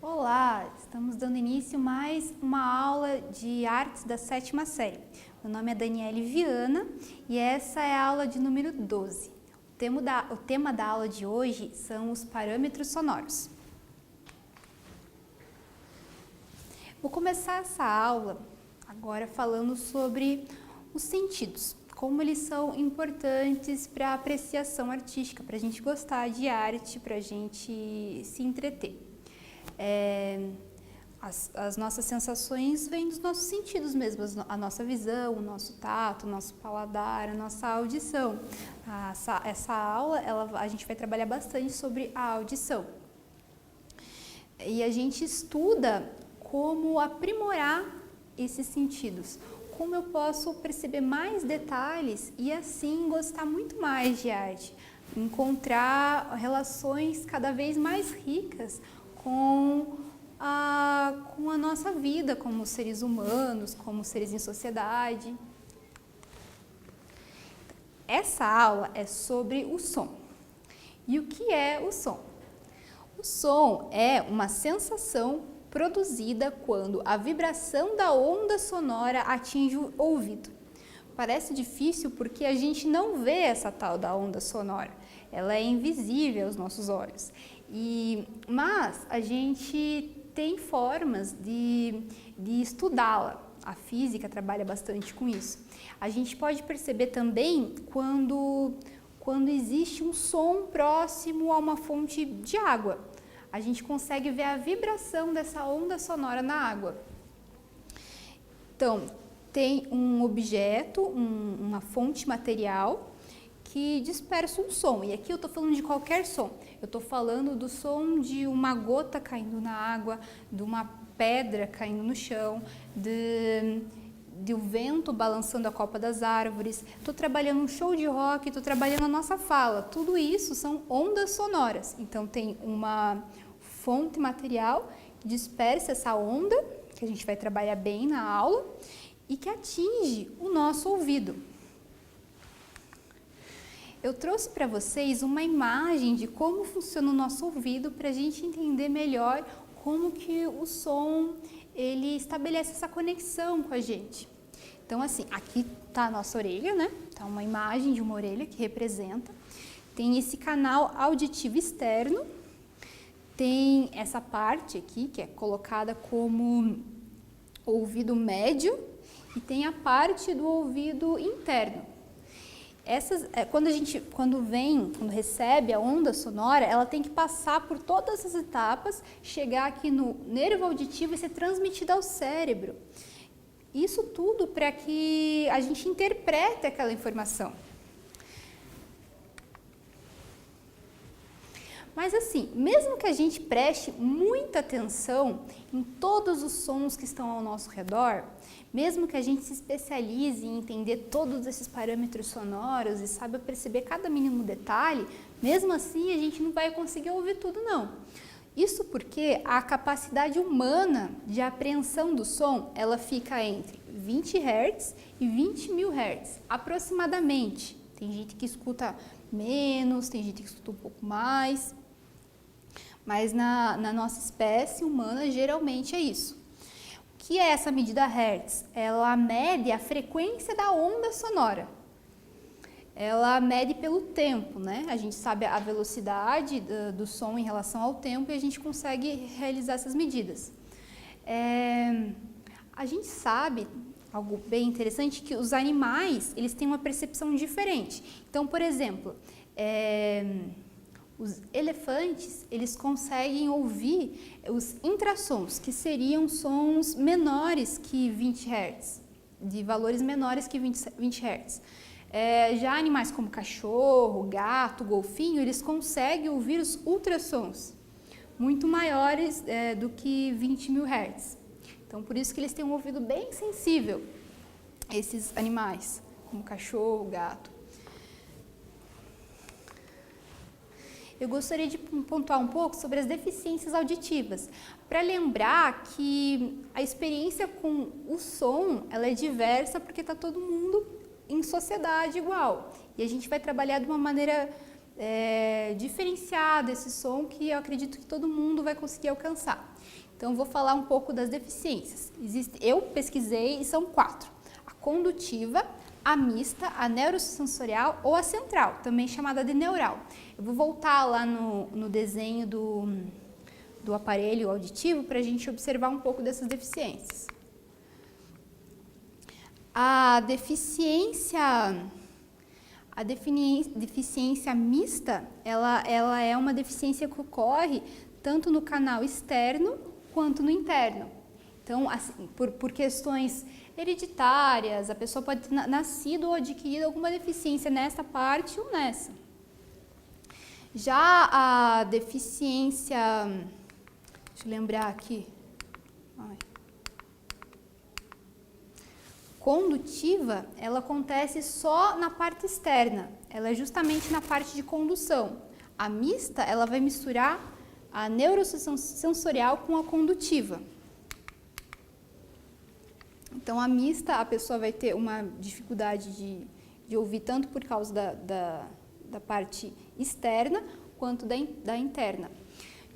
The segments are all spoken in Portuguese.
Olá, estamos dando início a mais uma aula de artes da 7ª série. Meu nome é Daniele Viana e essa é a aula de número 12. O tema da aula de hoje são os parâmetros sonoros. Vou começar essa aula agora falando sobre os sentidos, como eles são importantes para a apreciação artística, para a gente gostar de arte, para a gente se entreter. As nossas sensações vêm dos nossos sentidos mesmo, a nossa visão, o nosso tato, o nosso paladar, a nossa audição. Essa aula, a gente vai trabalhar bastante sobre a audição. E a gente estuda como aprimorar esses sentidos, como eu posso perceber mais detalhes e assim gostar muito mais de arte, encontrar relações cada vez mais ricas com a nossa vida como seres humanos, como seres em sociedade. Essa aula é sobre o som. E o que é o som? O som é uma sensação produzida quando a vibração da onda sonora atinge o ouvido. Parece difícil porque a gente não vê essa tal da onda sonora, ela é invisível aos nossos olhos. Mas a gente tem formas de estudá-la. A física trabalha bastante com isso. A gente pode perceber também quando existe um som próximo a uma fonte de água. A gente consegue ver a vibração dessa onda sonora na água. Então, tem um objeto, uma fonte material que dispersa um som. E aqui eu estou falando de qualquer som. Eu estou falando do som de uma gota caindo na água, de uma pedra caindo no chão, do vento balançando a copa das árvores. Estou trabalhando um show de rock, estou trabalhando a nossa fala. Tudo isso são ondas sonoras. Então tem uma fonte material que dispersa essa onda, que a gente vai trabalhar bem na aula, e que atinge o nosso ouvido. Eu trouxe para vocês uma imagem de como funciona o nosso ouvido para a gente entender melhor como que o som ele estabelece essa conexão com a gente. Então assim, aqui está a nossa orelha, né? Tá uma imagem de uma orelha que representa. Tem esse canal auditivo externo, tem essa parte aqui que é colocada como ouvido médio e tem a parte do ouvido interno. Quando recebe a onda sonora, ela tem que passar por todas essas etapas, chegar aqui no nervo auditivo e ser transmitida ao cérebro. Isso tudo para que a gente interprete aquela informação. Mas assim, mesmo que a gente preste muita atenção em todos os sons que estão ao nosso redor, mesmo que a gente se especialize em entender todos esses parâmetros sonoros e saiba perceber cada mínimo detalhe, mesmo assim a gente não vai conseguir ouvir tudo não. Isso porque a capacidade humana de apreensão do som, ela fica entre 20 Hz e 20.000 Hz, aproximadamente. Tem gente que escuta menos, tem gente que escuta um pouco mais. Mas na nossa espécie humana, geralmente é isso. O que é essa medida Hertz? Ela mede a frequência da onda sonora. Ela mede pelo tempo, né? A gente sabe a velocidade do som em relação ao tempo e a gente consegue realizar essas medidas. A gente sabe, algo bem interessante, que os animais, eles têm uma percepção diferente. Então, por exemplo, os elefantes, eles conseguem ouvir os intrassons, que seriam sons menores que 20 Hz, de valores menores que 20 Hz. Já animais como cachorro, gato, golfinho, eles conseguem ouvir os ultrassons, muito maiores do que 20.000 Hz. Então, por isso que eles têm um ouvido bem sensível, esses animais, como cachorro, gato. Eu gostaria de pontuar um pouco sobre as deficiências auditivas, para lembrar que a experiência com o som, ela é diversa porque está todo mundo em sociedade igual. E a gente vai trabalhar de uma maneira diferenciada esse som que eu acredito que todo mundo vai conseguir alcançar. Então, vou falar um pouco das deficiências. Eu pesquisei e são 4. A condutiva, a mista, a neurosensorial ou a central, também chamada de neural. Eu vou voltar lá no desenho do aparelho auditivo para a gente observar um pouco dessas deficiências. A deficiência mista, ela é uma deficiência que ocorre tanto no canal externo quanto no interno. Então, assim, por questões hereditárias, a pessoa pode ter nascido ou adquirido alguma deficiência nessa parte ou nessa. Já a deficiência, deixa eu lembrar aqui, condutiva, ela acontece só na parte externa, ela é justamente na parte de condução. A mista, ela vai misturar a neurosensorial com a condutiva. Então, a mista, a pessoa vai ter uma dificuldade de ouvir tanto por causa da parte externa quanto da interna.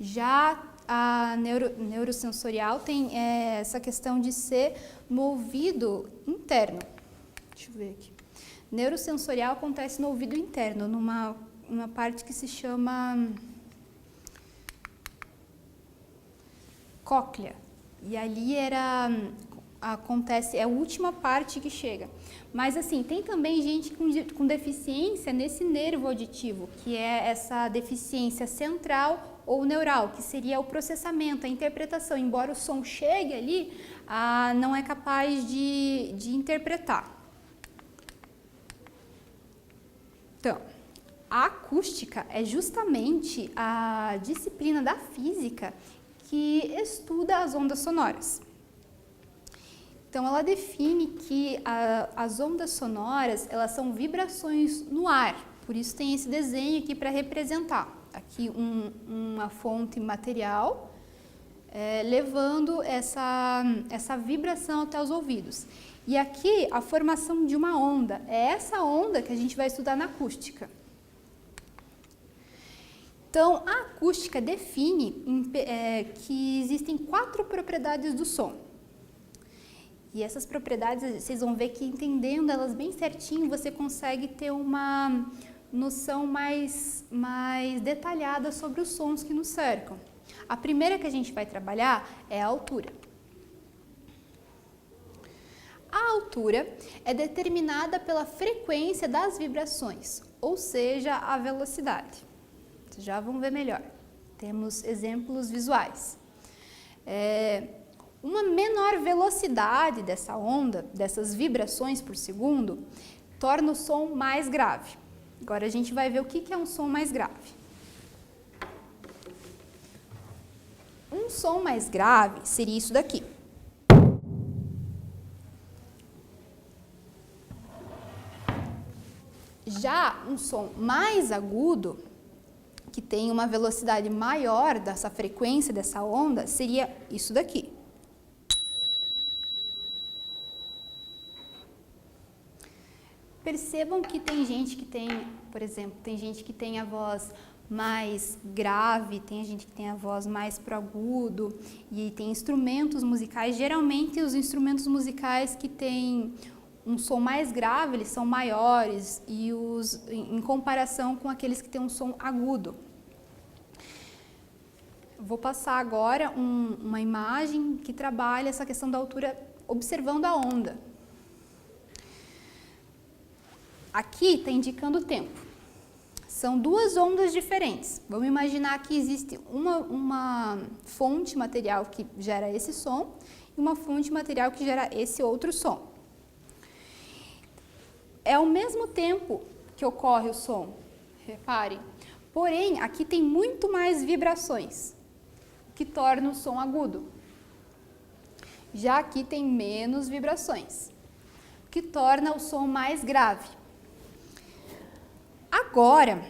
Já a neurosensorial tem essa questão de ser no ouvido interno. Deixa eu ver aqui. Neurosensorial acontece no ouvido interno, numa parte que se chama cóclea. E ali acontece, é a última parte que chega. Mas assim, tem também gente com deficiência nesse nervo auditivo, que é essa deficiência central ou neural, que seria o processamento, a interpretação. Embora o som chegue ali, não é capaz de interpretar. Então, a acústica é justamente a disciplina da física que estuda as ondas sonoras. Então, ela define que as ondas sonoras, elas são vibrações no ar, por isso tem esse desenho aqui para representar. Aqui uma fonte material levando essa vibração até os ouvidos. E aqui a formação de uma onda, é essa onda que a gente vai estudar na acústica. Então, a acústica define que existem 4 propriedades do som. E essas propriedades, vocês vão ver que entendendo elas bem certinho, você consegue ter uma noção mais detalhada sobre os sons que nos cercam. A primeira que a gente vai trabalhar é a altura. A altura é determinada pela frequência das vibrações, ou seja, a velocidade. Vocês já vão ver melhor. Temos exemplos visuais. Uma menor velocidade dessa onda, dessas vibrações por segundo, torna o som mais grave. Agora a gente vai ver o que é um som mais grave. Um som mais grave seria isso daqui. Já um som mais agudo, que tem uma velocidade maior dessa frequência dessa onda, seria isso daqui. Percebam que tem gente que tem, por exemplo, tem gente que tem a voz mais grave, tem gente que tem a voz mais pro agudo, e tem instrumentos musicais, geralmente os instrumentos musicais que têm um som mais grave, eles são maiores em comparação com aqueles que têm um som agudo. Vou passar agora uma imagem que trabalha essa questão da altura observando a onda. Aqui está indicando o tempo. São 2 ondas diferentes. Vamos imaginar que existe uma fonte material que gera esse som e uma fonte material que gera esse outro som. É ao mesmo tempo que ocorre o som, reparem. Porém, aqui tem muito mais vibrações, que torna o som agudo. Já aqui tem menos vibrações, que torna o som mais grave. Agora,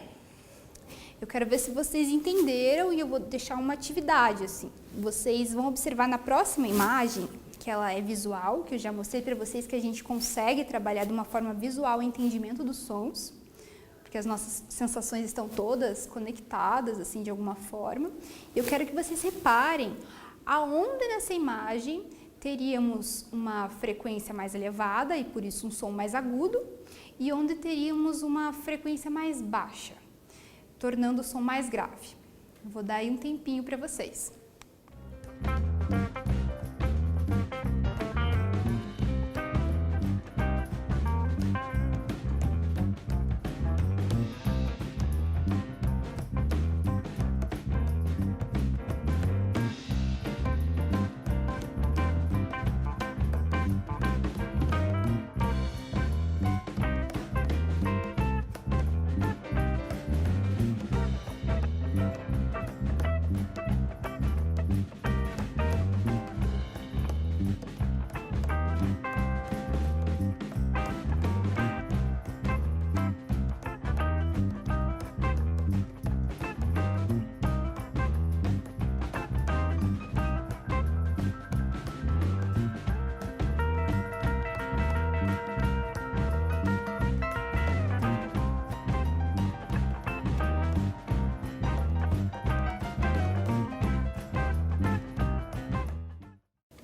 eu quero ver se vocês entenderam e eu vou deixar uma atividade assim. Vocês vão observar na próxima imagem que ela é visual, que eu já mostrei para vocês que a gente consegue trabalhar de uma forma visual o entendimento dos sons, porque as nossas sensações estão todas conectadas, assim, de alguma forma. Eu quero que vocês reparem aonde nessa imagem teríamos uma frequência mais elevada e por isso um som mais agudo, e onde teríamos uma frequência mais baixa, tornando o som mais grave. Eu vou dar aí um tempinho para vocês.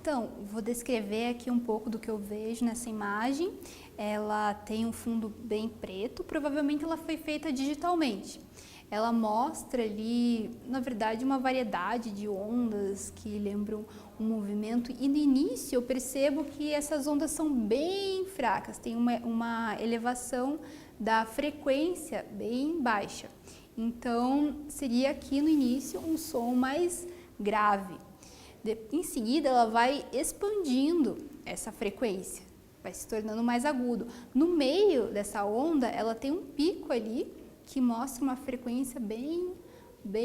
Então, vou descrever aqui um pouco do que eu vejo nessa imagem. Ela tem um fundo bem preto, provavelmente ela foi feita digitalmente. Ela mostra ali, na verdade, uma variedade de ondas que lembram um movimento, e no início eu percebo que essas ondas são bem fracas, tem uma elevação da frequência bem baixa. Então, seria aqui no início um som mais grave. Em seguida, ela vai expandindo essa frequência, vai se tornando mais agudo. No meio dessa onda, ela tem um pico ali que mostra uma frequência bem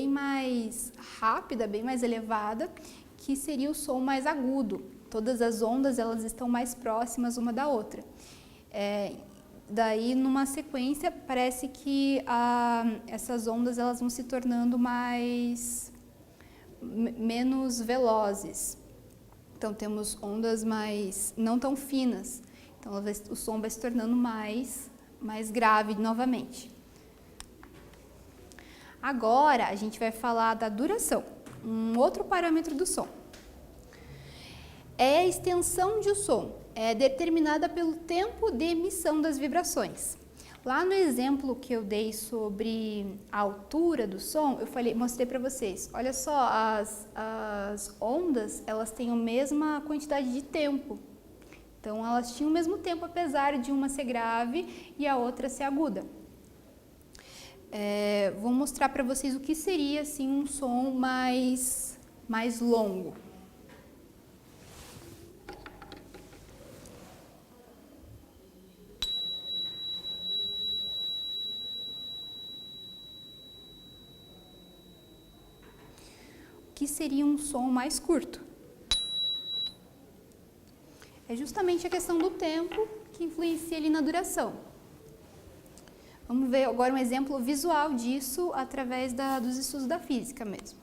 mais rápida, bem mais elevada, que seria o som mais agudo. Todas as ondas elas estão mais próximas uma da outra. Daí, numa sequência, parece que essas ondas elas vão se tornando menos velozes. Então temos ondas não tão finas. Então o som vai se tornando mais grave novamente. Agora a gente vai falar da duração, um outro parâmetro do som. É a extensão de um som, é determinada pelo tempo de emissão das vibrações. Lá no exemplo que eu dei sobre a altura do som, mostrei para vocês, olha só, as ondas, elas têm a mesma quantidade de tempo. Então, elas tinham o mesmo tempo, apesar de uma ser grave e a outra ser aguda. Vou mostrar para vocês o que seria, assim, um som mais longo. Que seria um som mais curto. É justamente a questão do tempo que influencia ali na duração. Vamos ver agora um exemplo visual disso através dos estudos da física mesmo.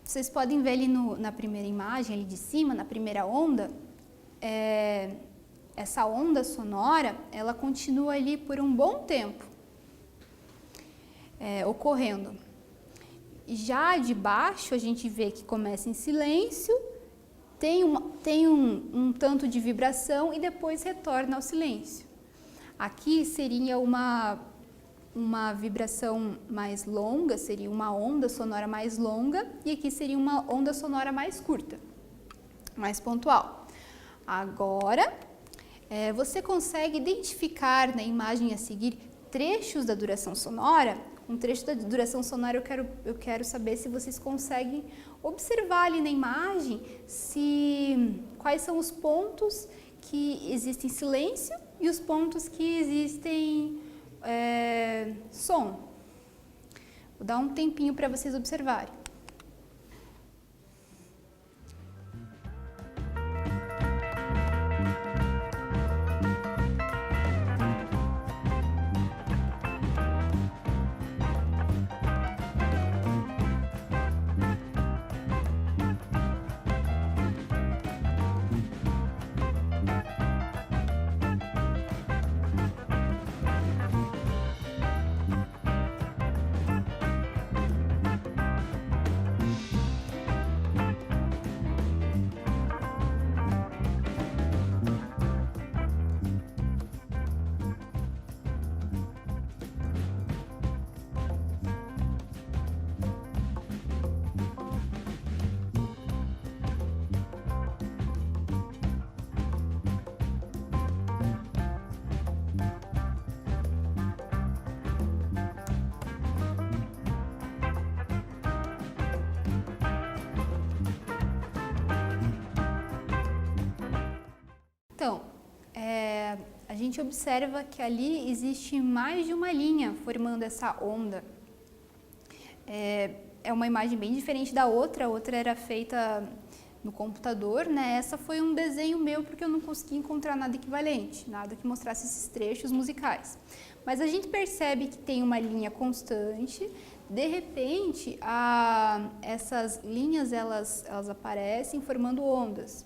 Vocês podem ver ali na primeira imagem, ali de cima, na primeira onda, essa onda sonora, ela continua ali por um bom tempo ocorrendo. Já de baixo, a gente vê que começa em silêncio, tem um tanto de vibração e depois retorna ao silêncio. Aqui seria uma vibração mais longa, seria uma onda sonora mais longa, e aqui seria uma onda sonora mais curta, mais pontual. Agora, você consegue identificar na imagem a seguir trechos da duração sonora. Um trecho da duração sonora eu quero saber se vocês conseguem observar ali na imagem quais são os pontos que existem silêncio e os pontos que existem som. Vou dar um tempinho para vocês observarem. a gente observa que ali existe mais de uma linha formando essa onda. É uma imagem bem diferente da outra, a outra era feita no computador, né? Essa foi um desenho meu porque eu não consegui encontrar nada equivalente, nada que mostrasse esses trechos musicais. Mas a gente percebe que tem uma linha constante, de repente essas linhas elas aparecem formando ondas,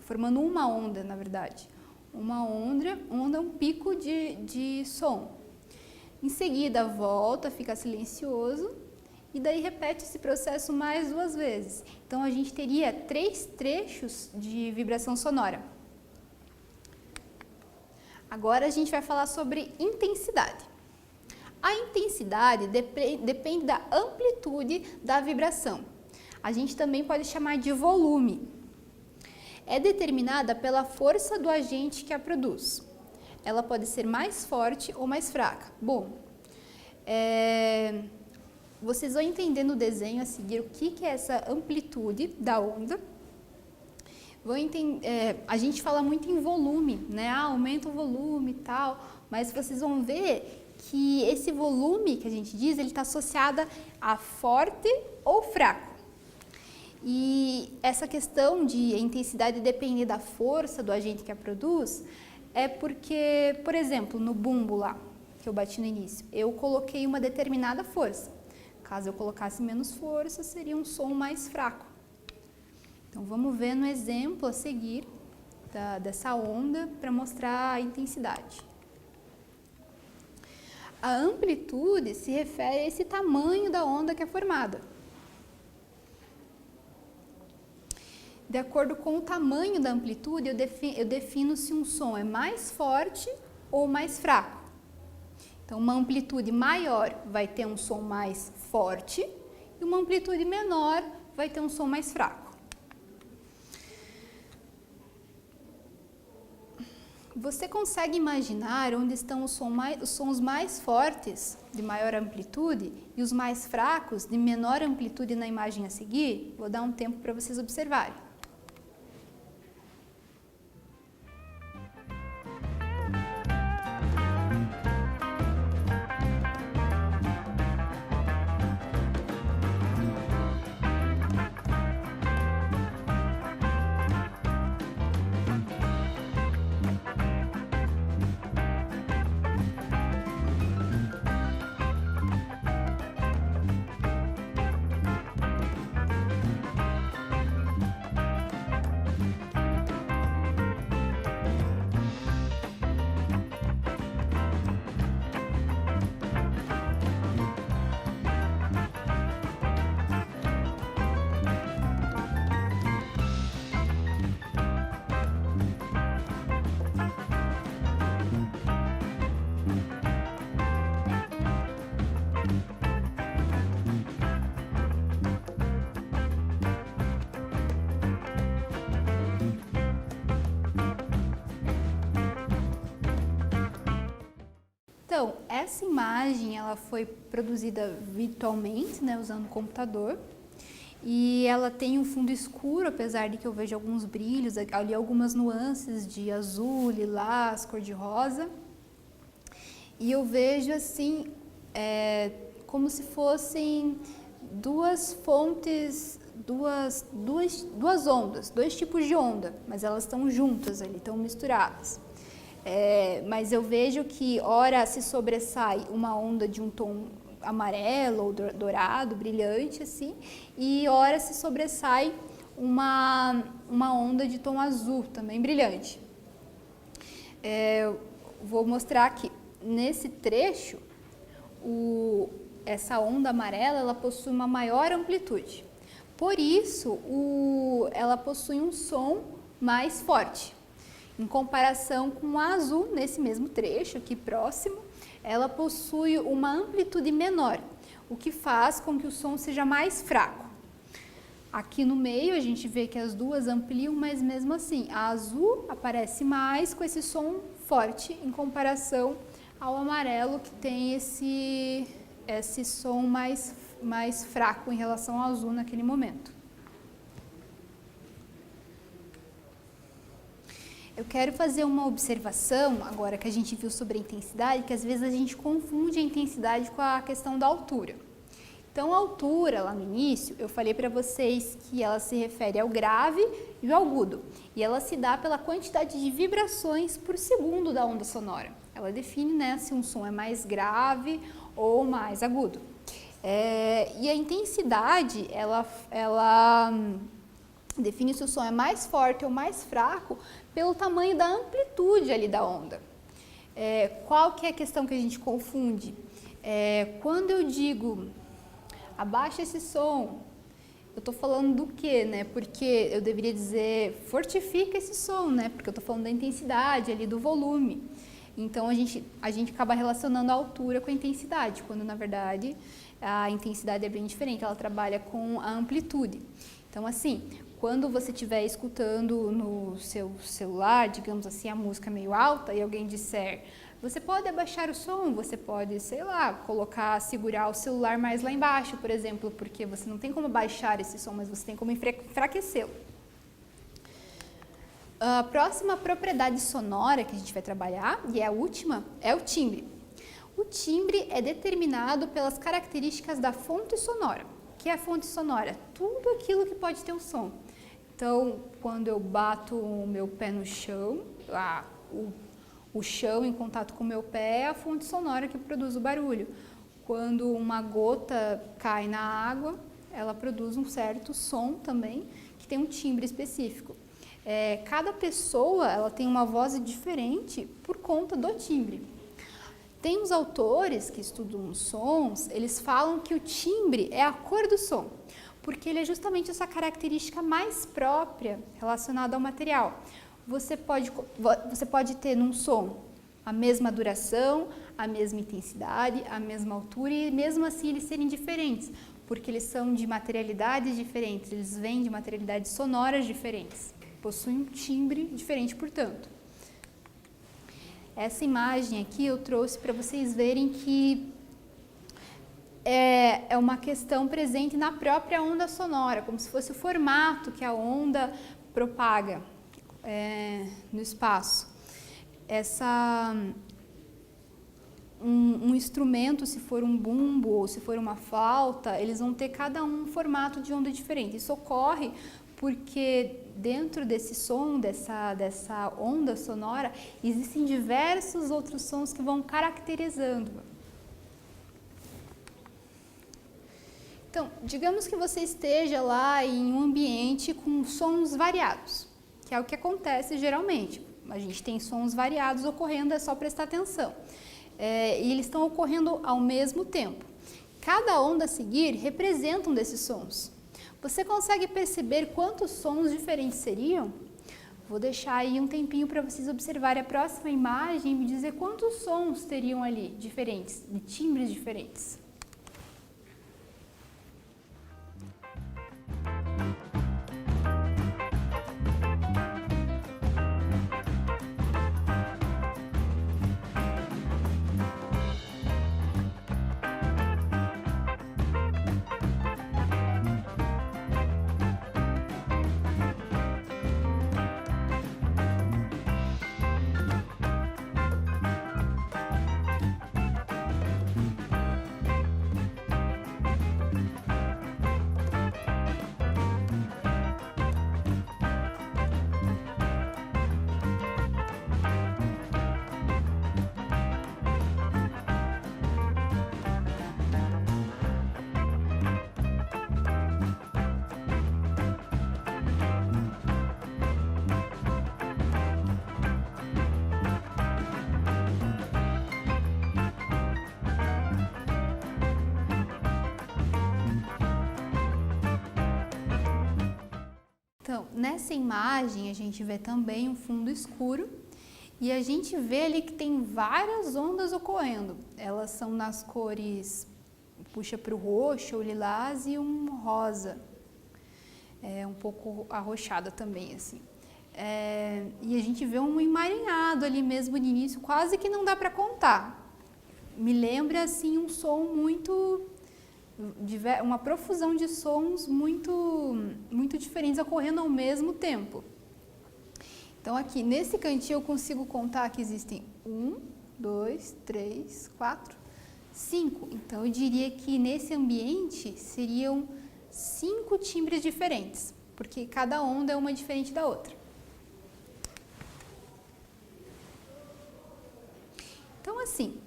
formando uma onda na verdade. Uma onda, um pico de som. Em seguida volta, fica silencioso e daí repete esse processo mais 2 vezes. Então a gente teria 3 trechos de vibração sonora. Agora a gente vai falar sobre intensidade. A intensidade depende da amplitude da vibração. A gente também pode chamar de volume. É determinada pela força do agente que a produz. Ela pode ser mais forte ou mais fraca. Bom, vocês vão entender no desenho a seguir o que é essa amplitude da onda. A gente fala muito em volume, né? Aumenta o volume e tal, mas vocês vão ver que esse volume que a gente diz, ele está associado a forte ou fraco. E essa questão de a intensidade depender da força do agente que a produz é porque, por exemplo, no bumbo lá, que eu bati no início, eu coloquei uma determinada força. Caso eu colocasse menos força, seria um som mais fraco. Então, vamos ver no exemplo a seguir dessa onda para mostrar a intensidade. A amplitude se refere a esse tamanho da onda que é formada. De acordo com o tamanho da amplitude, eu defino se um som é mais forte ou mais fraco. Então, uma amplitude maior vai ter um som mais forte e uma amplitude menor vai ter um som mais fraco. Você consegue imaginar onde estão os sons mais fortes, de maior amplitude, e os mais fracos, de menor amplitude na imagem a seguir? Vou dar um tempo para vocês observarem. Então, essa imagem ela foi produzida virtualmente, né, usando o computador, e ela tem um fundo escuro, apesar de que eu vejo alguns brilhos, ali algumas nuances de azul, lilás, cor-de-rosa, e eu vejo assim, como se fossem 2 fontes, duas ondas, 2 tipos de onda, mas elas estão juntas ali, estão misturadas. Mas eu vejo que ora se sobressai uma onda de um tom amarelo ou dourado, brilhante assim, e ora se sobressai uma onda de tom azul, também brilhante. Vou mostrar aqui, nesse trecho, essa onda amarela ela possui uma maior amplitude, por isso ela possui um som mais forte. Em comparação com a azul, nesse mesmo trecho aqui próximo, ela possui uma amplitude menor, o que faz com que o som seja mais fraco. Aqui no meio a gente vê que as duas ampliam, mas mesmo assim, a azul aparece mais com esse som forte em comparação ao amarelo que tem esse som mais fraco em relação ao azul naquele momento. Eu quero fazer uma observação, agora que a gente viu sobre a intensidade, que às vezes a gente confunde a intensidade com a questão da altura. Então, a altura, lá no início, eu falei para vocês que ela se refere ao grave e ao agudo. E ela se dá pela quantidade de vibrações por segundo da onda sonora. Ela define, né, se um som é mais grave ou mais agudo. E a intensidade, ela define se o som é mais forte ou mais fraco pelo tamanho da amplitude ali da onda. Qual que é a questão que a gente confunde? Quando eu digo abaixa esse som, eu estou falando do quê, né? Porque eu deveria dizer fortifica esse som, né? Porque eu estou falando da intensidade ali, do volume. Então a gente acaba relacionando a altura com a intensidade, quando na verdade a intensidade é bem diferente, ela trabalha com a amplitude. Então assim, quando você estiver escutando no seu celular, digamos assim, a música meio alta e alguém disser, você pode abaixar o som, você pode, sei lá, segurar o celular mais lá embaixo, por exemplo, porque você não tem como baixar esse som, mas você tem como enfraquecê-lo. A próxima propriedade sonora que a gente vai trabalhar, e é a última, é o timbre. O timbre é determinado pelas características da fonte sonora. O que é a fonte sonora? Tudo aquilo que pode ter um som. Então, quando eu bato o meu pé no chão, o chão em contato com o meu pé é a fonte sonora que produz o barulho. Quando uma gota cai na água, ela produz um certo som também, que tem um timbre específico. Cada pessoa ela tem uma voz diferente por conta do timbre. Tem os autores que estudam sons, eles falam que o timbre é a cor do som, porque ele é justamente essa característica mais própria relacionada ao material. Você pode ter num som a mesma duração, a mesma intensidade, a mesma altura e mesmo assim eles serem diferentes, porque eles são de materialidades diferentes, eles vêm de materialidades sonoras diferentes, possuem um timbre diferente, portanto. Essa imagem aqui eu trouxe para vocês verem que é uma questão presente na própria onda sonora, como se fosse o formato que a onda propaga no espaço. Um instrumento, se for um bumbo ou se for uma flauta, eles vão ter cada um formato de onda diferente. Isso ocorre porque dentro desse som, dessa onda sonora, existem diversos outros sons que vão caracterizando. Então, digamos que você esteja lá em um ambiente com sons variados, que é o que acontece geralmente. A gente tem sons variados ocorrendo, é só prestar atenção. E eles estão ocorrendo ao mesmo tempo. Cada onda a seguir representa um desses sons. Você consegue perceber quantos sons diferentes seriam? Vou deixar aí um tempinho para vocês observarem a próxima imagem e me dizer quantos sons teriam ali diferentes, de timbres diferentes. Então, nessa imagem a gente vê também um fundo escuro e a gente vê ali que tem várias ondas ocorrendo. Elas são nas cores, puxa para o roxo, o lilás e um rosa, um pouco arroxada também, assim. E a gente vê um emaranhado ali mesmo no início, quase que não dá para contar. Me lembra assim um som muito... uma profusão de sons muito diferentes ocorrendo ao mesmo tempo. Então aqui nesse cantinho eu consigo contar que existem 1, 2, 3, 4, 5. Então eu diria que nesse ambiente seriam 5 timbres diferentes, porque cada onda é uma diferente da outra. Então assim,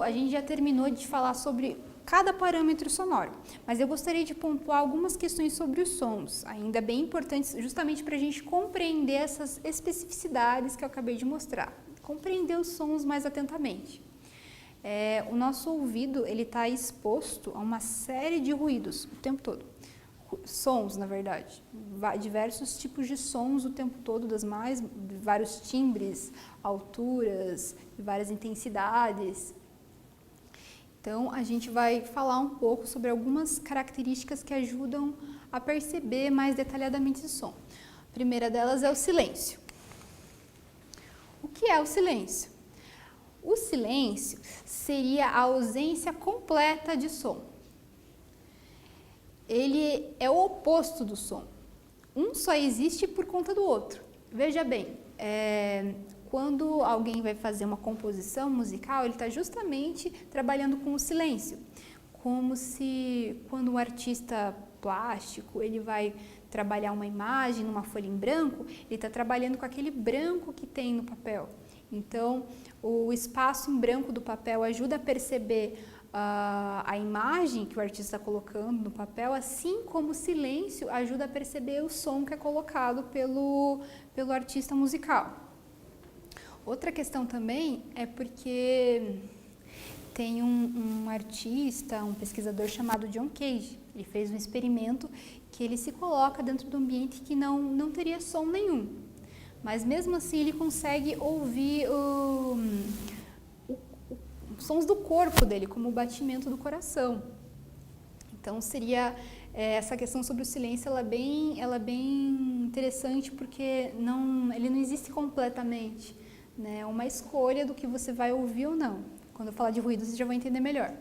a gente já terminou de falar sobre cada parâmetro sonoro, mas eu gostaria de pontuar algumas questões sobre os sons, ainda bem importantes, justamente para a gente compreender essas especificidades que eu acabei de mostrar, compreender os sons mais atentamente. O nosso ouvido ele está exposto a uma série de ruídos o tempo todo, sons na verdade, diversos tipos de sons o tempo todo, vários timbres, alturas, várias intensidades. Então, a gente vai falar um pouco sobre algumas características que ajudam a perceber mais detalhadamente o som. A primeira delas é o silêncio. O que é o silêncio? O silêncio seria a ausência completa de som. Ele é o oposto do som. Um só existe por conta do outro. Veja bem, quando alguém vai fazer uma composição musical, ele está justamente trabalhando com o silêncio, como se quando um artista plástico ele vai trabalhar uma imagem numa folha em branco, ele está trabalhando com aquele branco que tem no papel. Então, o espaço em branco do papel ajuda a perceber a imagem que o artista está colocando no papel, assim como o silêncio ajuda a perceber o som que é colocado pelo artista musical. Outra questão também é porque tem um artista, um pesquisador chamado John Cage. Ele fez um experimento que ele se coloca dentro do ambiente que não teria som nenhum. Mas mesmo assim ele consegue ouvir os sons do corpo dele, como o batimento do coração. Então seria essa questão sobre o silêncio, ela é bem interessante porque ele não existe completamente. É uma escolha do que você vai ouvir ou não. Quando eu falar de ruído, você já vai entender melhor.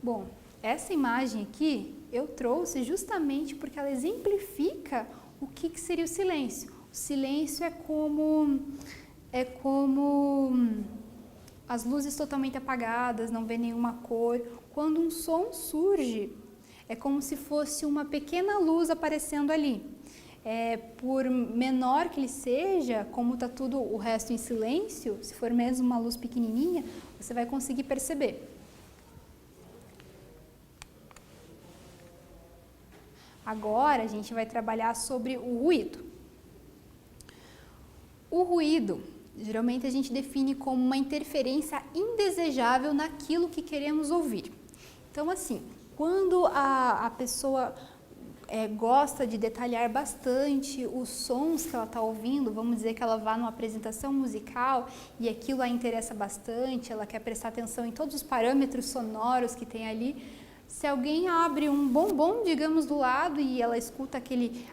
Bom, essa imagem aqui eu trouxe justamente porque ela exemplifica o que seria o silêncio. O silêncio é como as luzes totalmente apagadas, não vê nenhuma cor. Quando um som surge, é como se fosse uma pequena luz aparecendo ali. Por menor que ele seja, como está tudo o resto em silêncio, se for mesmo uma luz pequenininha, você vai conseguir perceber. Agora a gente vai trabalhar sobre o ruído. O ruído, geralmente a gente define como uma interferência indesejável naquilo que queremos ouvir. Então assim, quando a pessoa gosta de detalhar bastante os sons que ela está ouvindo, vamos dizer que ela vá numa apresentação musical e aquilo a interessa bastante, ela quer prestar atenção em todos os parâmetros sonoros que tem ali. Se alguém abre um bombom, digamos, do lado e ela escuta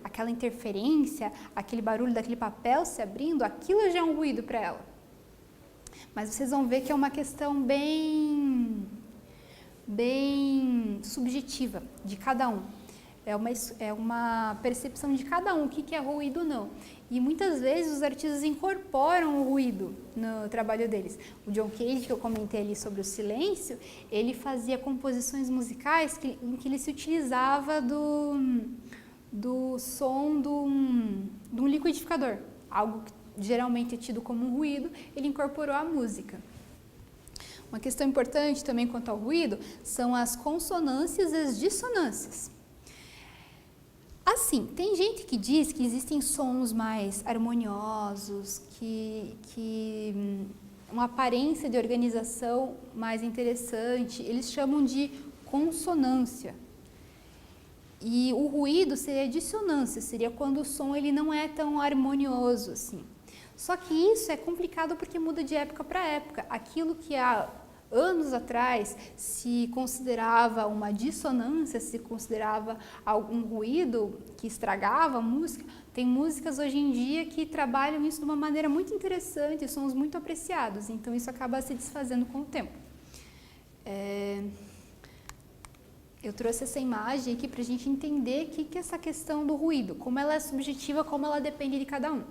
aquela interferência, aquele barulho daquele papel se abrindo, aquilo já é um ruído para ela. Mas vocês vão ver que é uma questão bem subjetiva de cada um. É uma percepção de cada um, o que é ruído ou não. E muitas vezes os artistas incorporam o ruído no trabalho deles. O John Cage, que eu comentei ali sobre o silêncio, ele fazia composições musicais em que ele se utilizava do som de um liquidificador. Algo que geralmente é tido como um ruído, ele incorporou à música. Uma questão importante também quanto ao ruído são as consonâncias e as dissonâncias. Assim, tem gente que diz que existem sons mais harmoniosos, que uma aparência de organização mais interessante, eles chamam de consonância. E o ruído seria dissonância, seria quando o som ele não é tão harmonioso assim. Só que isso é complicado porque muda de época para época. Aquilo que há anos atrás se considerava uma dissonância, se considerava algum ruído que estragava a música, tem músicas hoje em dia que trabalham isso de uma maneira muito interessante, sons muito apreciados, então isso acaba se desfazendo com o tempo. Eu trouxe essa imagem aqui para a gente entender o que é essa questão do ruído, como ela é subjetiva, como ela depende de cada um.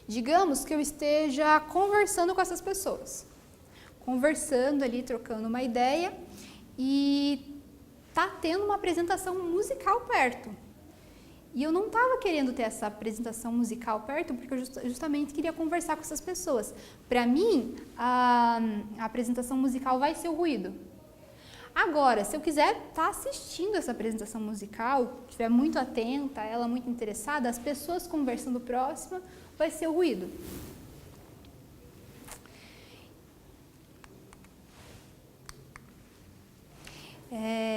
Digamos que eu esteja conversando com essas pessoas, conversando ali, trocando uma ideia e tá tendo uma apresentação musical perto. E eu não estava querendo ter essa apresentação musical perto porque eu justamente queria conversar com essas pessoas. Para mim, a apresentação musical vai ser o ruído. Agora, se eu quiser estar assistindo essa apresentação musical, estiver muito atenta, ela muito interessada, as pessoas conversando próxima, vai ser o ruído.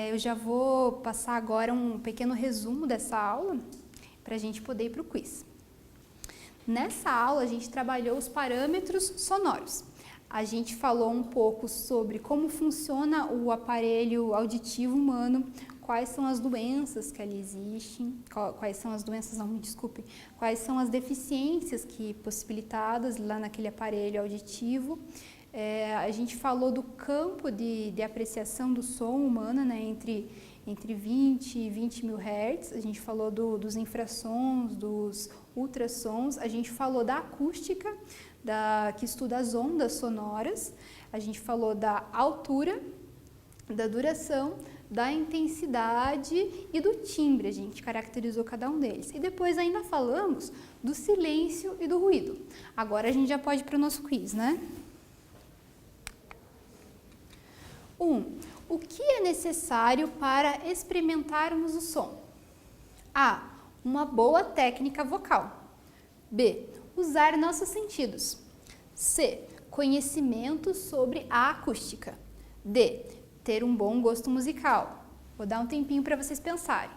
Eu já vou passar agora um pequeno resumo dessa aula para a gente poder ir para o quiz. Nessa aula a gente trabalhou os parâmetros sonoros. A gente falou um pouco sobre como funciona o aparelho auditivo humano, quais são as doenças que ali existem, quais são as deficiências que possibilitadas lá naquele aparelho auditivo. A gente falou do campo de apreciação do som humano, né, entre 20 e 20 mil Hz, a gente falou dos infrassons, dos ultrassons, a gente falou da acústica, que estuda as ondas sonoras, a gente falou da altura, da duração, da intensidade e do timbre, a gente caracterizou cada um deles. E depois ainda falamos do silêncio e do ruído. Agora a gente já pode ir para o nosso quiz, né? O que é necessário para experimentarmos o som? A. Uma boa técnica vocal. B. Usar nossos sentidos. C. Conhecimento sobre a acústica. D. Ter um bom gosto musical. Vou dar um tempinho para vocês pensarem.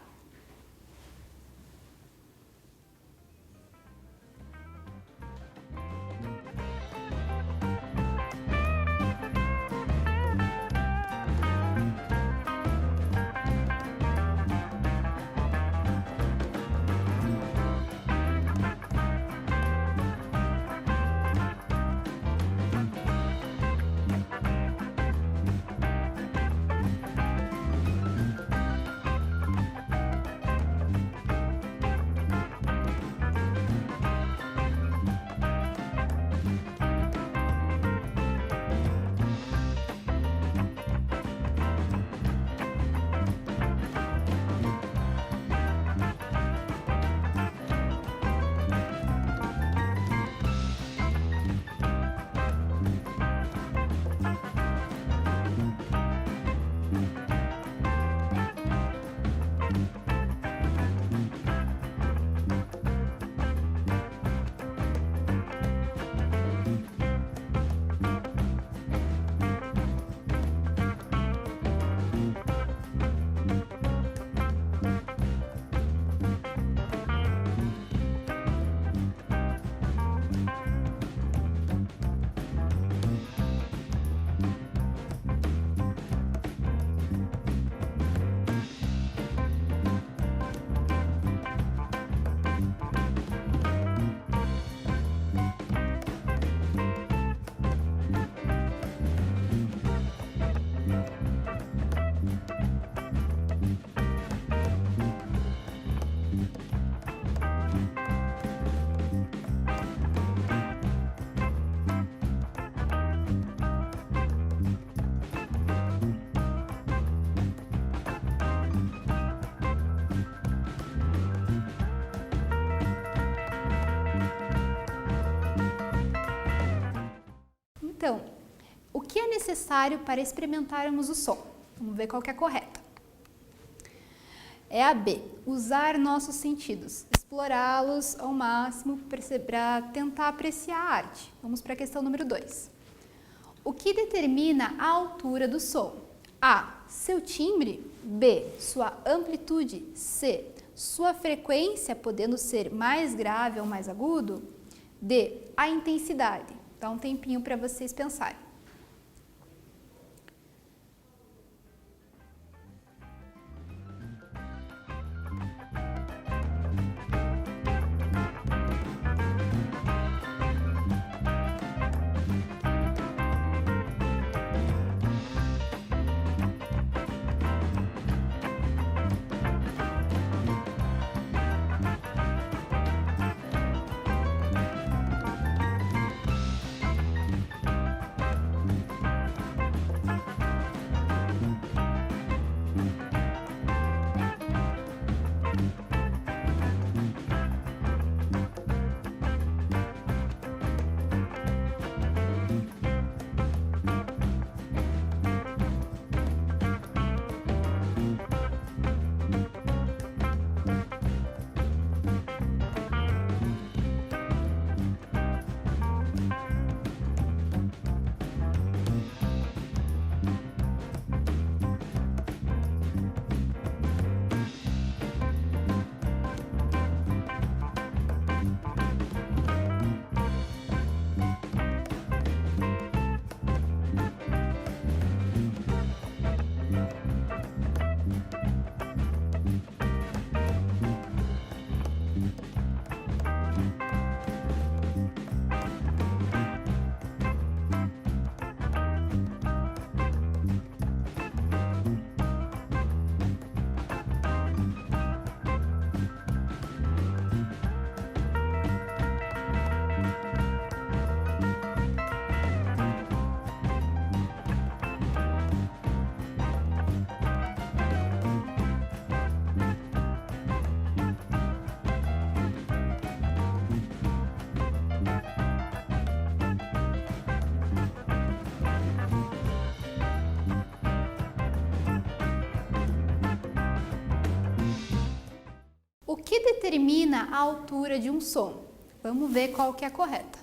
Então, o que é necessário para experimentarmos o som? Vamos ver qual que é a correta. É a B, usar nossos sentidos, explorá-los ao máximo para tentar apreciar a arte. Vamos para a questão número 2. O que determina a altura do som? A, seu timbre. B, sua amplitude. C, sua frequência, podendo ser mais grave ou mais agudo. D, a intensidade. Dá um tempinho para vocês pensarem. que determina a altura de um som? Vamos ver qual que é a correta.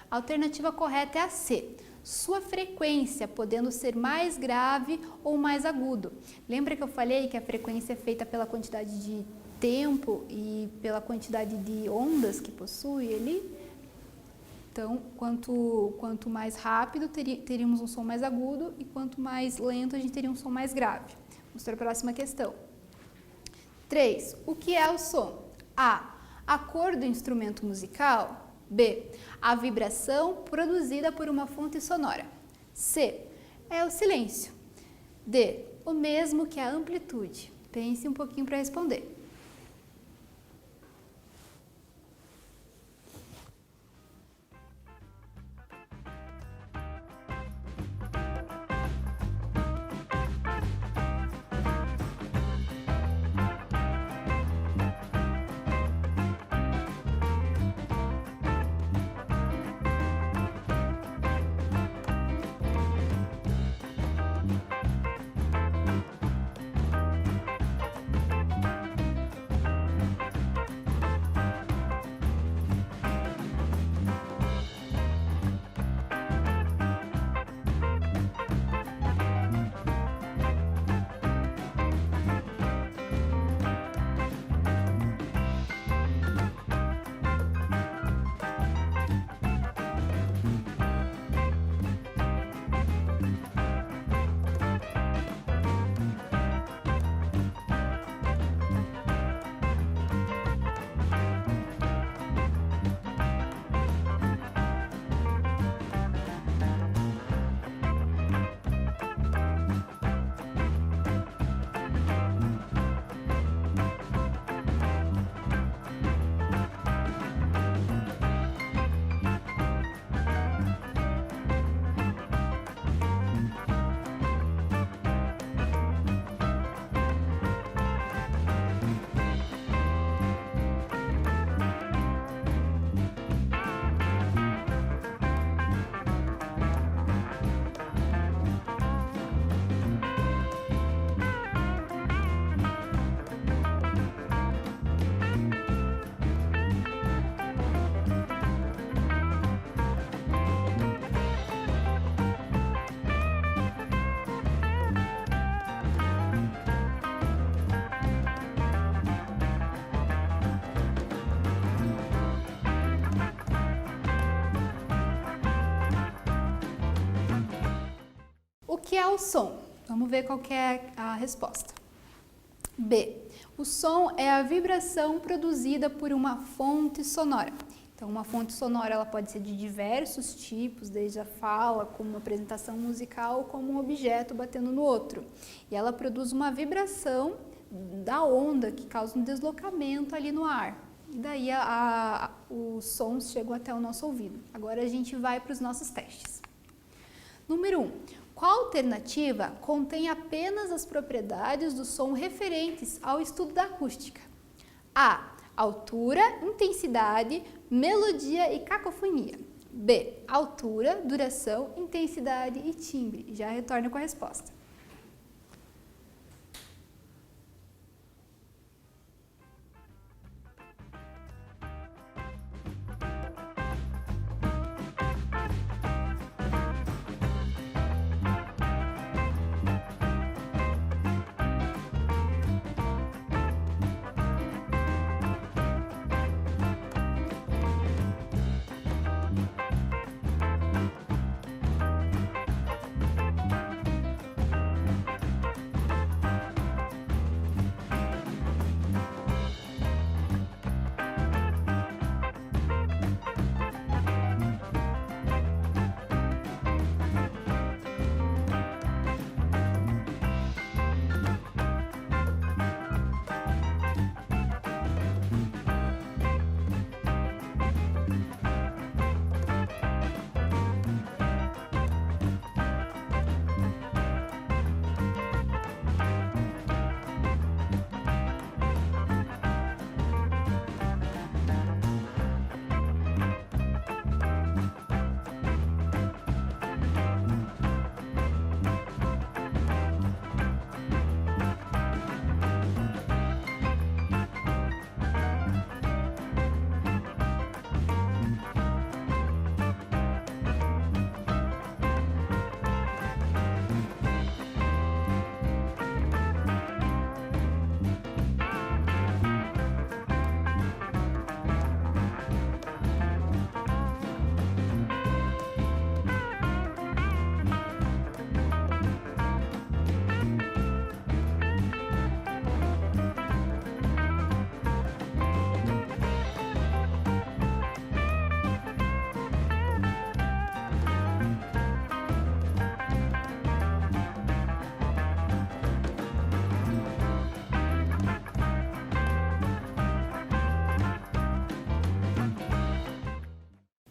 A alternativa correta é a C. Sua frequência, podendo ser mais grave ou mais agudo. Lembra que eu falei que a frequência é feita pela quantidade de tempo e pela quantidade de ondas que possui ali? Então, quanto mais rápido teríamos um som mais agudo e quanto mais lento a gente teria um som mais grave. Vamos para a próxima questão. 3. O que é o som? A. A cor do instrumento musical. B. A vibração produzida por uma fonte sonora. C. É o silêncio. D. O mesmo que a amplitude. Pense um pouquinho para responder. O que é o som? Vamos ver qual que é a resposta. B. O som é a vibração produzida por uma fonte sonora. Então, uma fonte sonora ela pode ser de diversos tipos, desde a fala, como uma apresentação musical, como um objeto batendo no outro. E ela produz uma vibração da onda que causa um deslocamento ali no ar. E daí os sons chegam até o nosso ouvido. Agora a gente vai para os nossos testes. Número 1. Qual alternativa contém apenas as propriedades do som referentes ao estudo da acústica? A. Altura, intensidade, melodia e cacofonia. B. Altura, duração, intensidade e timbre. Já retorna com a resposta.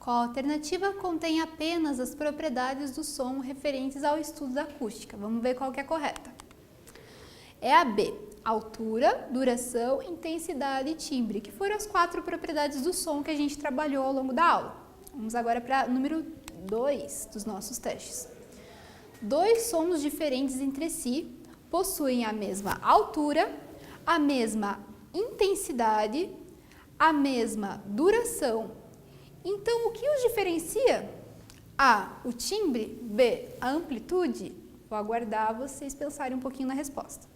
Qual alternativa contém apenas as propriedades do som referentes ao estudo da acústica? Vamos ver qual que é a correta. É a B, altura, duração, intensidade e timbre, que foram as 4 propriedades do som que a gente trabalhou ao longo da aula. Vamos agora para número 2 dos nossos testes. 2 sons diferentes entre si possuem a mesma altura, a mesma intensidade, a mesma duração. Então, o que os diferencia? A, o timbre, B, a amplitude. Vou aguardar vocês pensarem um pouquinho na resposta.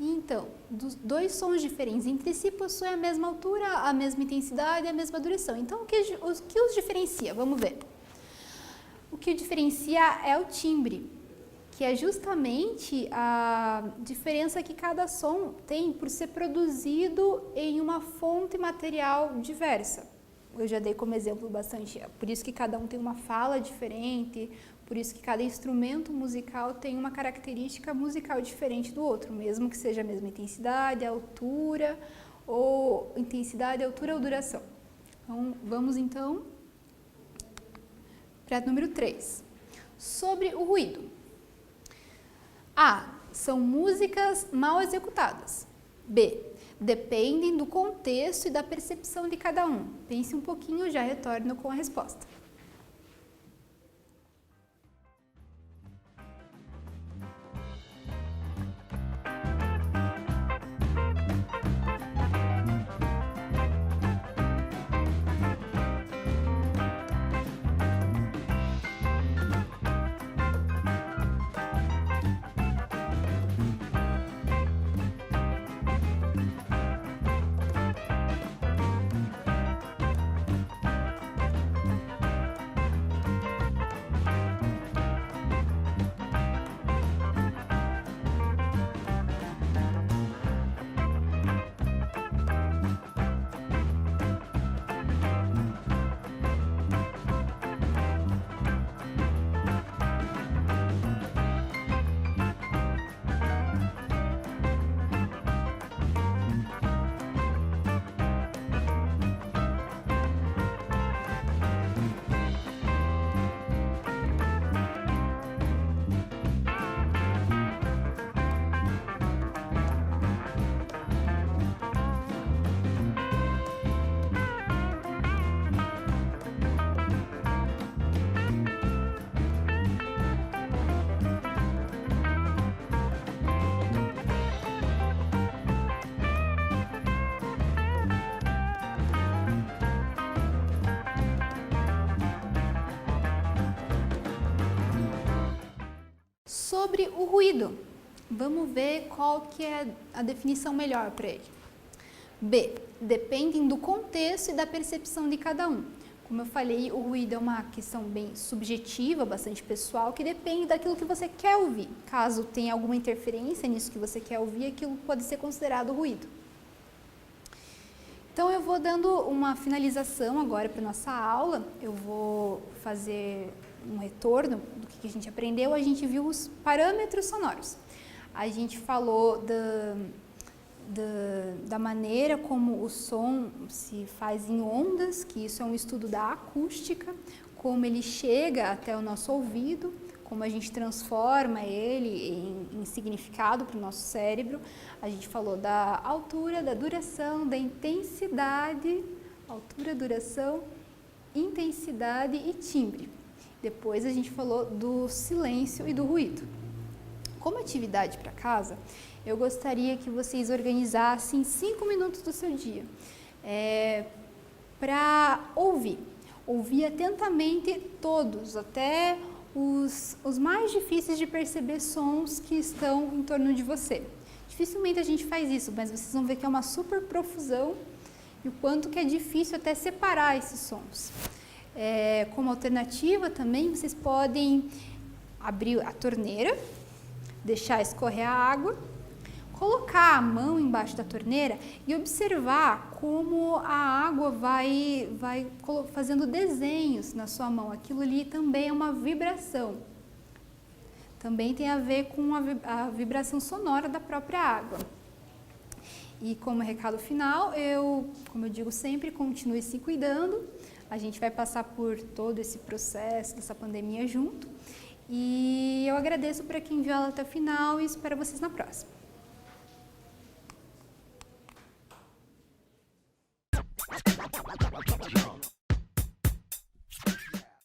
Então, dos 2 sons diferentes entre si possuem a mesma altura, a mesma intensidade e a mesma duração. Então, o que os diferencia? Vamos ver. O que o diferencia é o timbre, que é justamente a diferença que cada som tem por ser produzido em uma fonte material diversa. Eu já dei como exemplo bastante, por isso que cada um tem uma fala diferente, por isso que cada instrumento musical tem uma característica musical diferente do outro, mesmo que seja a mesma intensidade, altura, ou duração. Então, vamos então para número 3. Sobre o ruído. A, são músicas mal executadas. B, dependem do contexto e da percepção de cada um. Pense um pouquinho, já retorno com a resposta. sobre o ruído. Vamos ver qual que é a definição melhor para ele. B. Dependem do contexto e da percepção de cada um. Como eu falei, o ruído é uma questão bem subjetiva, bastante pessoal, que depende daquilo que você quer ouvir. Caso tenha alguma interferência nisso que você quer ouvir, aquilo pode ser considerado ruído. Então, eu vou dando uma finalização agora para a nossa aula. Eu vou fazer um retorno do que a gente aprendeu. A gente viu os parâmetros sonoros. A gente falou da maneira como o som se faz em ondas, que isso é um estudo da acústica, como ele chega até o nosso ouvido, como a gente transforma ele em significado para o nosso cérebro. A gente falou da altura, da duração, da intensidade, altura, duração, intensidade e timbre. Depois a gente falou do silêncio e do ruído. Como atividade para casa, eu gostaria que vocês organizassem 5 minutos do seu dia para ouvir atentamente todos, até os mais difíceis de perceber sons que estão em torno de você. Dificilmente a gente faz isso, mas vocês vão ver que é uma super profusão e o quanto que é difícil até separar esses sons. Como alternativa também, vocês podem abrir a torneira, deixar escorrer a água, colocar a mão embaixo da torneira e observar como a água vai fazendo desenhos na sua mão. Aquilo ali também é uma vibração. Também tem a ver com a vibração sonora da própria água. E como recado final, como eu digo sempre, continue se cuidando. A gente vai passar por todo esse processo dessa pandemia junto. E eu agradeço para quem viu ela até o final e espero vocês na próxima.